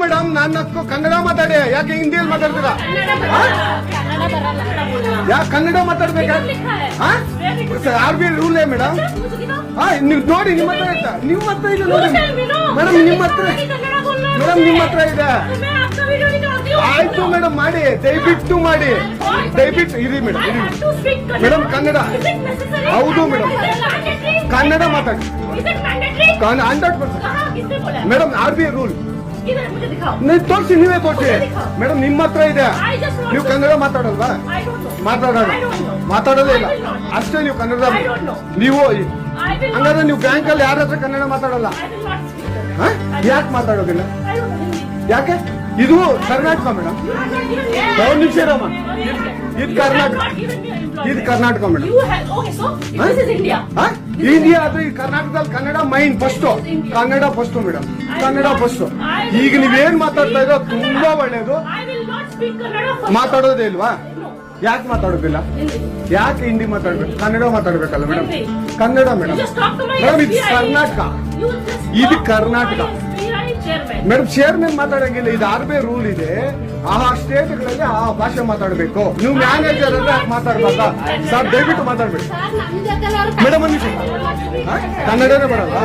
Madam ನನ್ನ ಕನ್ನಡ ಮಾತಾಡಿ, ಯಾಕೆ ಹಿಂದಿಯಲ್ಲಿ ಮಾತಾಡ್ತೀರಾ? ಯಾಕೆ ಕನ್ನಡ ಮಾತಾಡ್ಬೇಕಾ? R B I rule madam. ನೀವು ನೋಡಿ, ನಿಮ್ಮ ಹತ್ರ ಆಯ್ತಾ? ನಿಮ್ಮ ಹತ್ರ ಇದೆ ನೋಡಿ ಮೇಡಮ್, ನಿಮ್ಮ ಹತ್ರ ಇದೆ. ಆಯ್ತು ಮೇಡಮ್, ಮಾಡಿ, ದಯವಿಟ್ಟು ಮಾಡಿ, ದಯವಿಟ್ಟು ಇರಿ ಮೇಡಮ್, ಮೇಡಮ್ ಕನ್ನಡ ಹೌದು ಮೇಡಮ್, ಕನ್ನಡ ಮಾತಾಡಿ 100%. Madam R B I rule ನೀವು ತೋರಿಸಿ, ನೀವೇ ತೋರಿಸಿ ಮೇಡಮ್, ನಿಮ್ಮ ಹತ್ರ ಇದೆ. ನೀವು ಕನ್ನಡ ಮಾತಾಡಲ್ವಾ? ಮಾತಾಡೋದೇ ಇಲ್ಲ ಅಷ್ಟೇ. ನೀವು ಕನ್ನಡ ನೀವು ಹಂಗಾದ್ರೆ ನೀವು ಬ್ಯಾಂಕಲ್ಲಿ ಯಾರ ಹತ್ರ ಕನ್ನಡ ಮಾತಾಡಲ್ಲ? ಯಾಕೆ ಮಾತಾಡೋದಿಲ್ಲ? ಯಾಕೆ? ಇದು ಕರ್ನಾಟಕ ಮೇಡಮ್, ಒಂದು ನಿಮಿಷ ಇರಮ್ಮ, ಇದು ಕರ್ನಾಟಕ, ಇದು ಕರ್ನಾಟಕ ಮೇಡಮ್. ಇಂಡಿಯಾ ಆದ್ರೆ ಈ ಕರ್ನಾಟಕದಲ್ಲಿ Kannada main first, Kannada first madam, Kannada first. ಈಗ ನೀವೇನ್ ಮಾತಾಡ್ತಾ ಇರೋ ತುಂಬಾ ಒಳ್ಳೇದು. ಮಾತಾಡೋದೇ ಇಲ್ವಾ? ಯಾಕೆ ಮಾತಾಡೋದಿಲ್ಲ? ಯಾಕೆ ಹಿಂದಿ ಮಾತಾಡ್ಬೇಕು? ಕನ್ನಡ ಮಾತಾಡ್ಬೇಕಲ್ಲ ಮೇಡಮ್, ಕನ್ನಡ ಮೇಡಮ್. ಮೇಡಮ್ ಇದು ಕರ್ನಾಟಕ, ಇದು ಕರ್ನಾಟಕ ಮೇಡಮ್. ಚೇರ್ಮನ್ ಮಾತಾಡಂಗಿಲ್ಲ, ಇದು ಆರ್ ಬಿ ಐ ರೂಲ್ ಇದೆ. ಆ ಸ್ಟೇಟ್ಗಳಲ್ಲಿ ಆ ಭಾಷೆ ಮಾತಾಡಬೇಕು. ನೀವು ಮ್ಯಾನೇಜರ್ ಅಂದ್ರೆ ಮಾತಾಡ್ಬೇಕಾ ಸರ್? ದಯವಿಟ್ಟು ಮಾತಾಡ್ಬೇಕು ಮೇಡಮ್. ಕನ್ನಡನೇ ಬರಲ್ಲ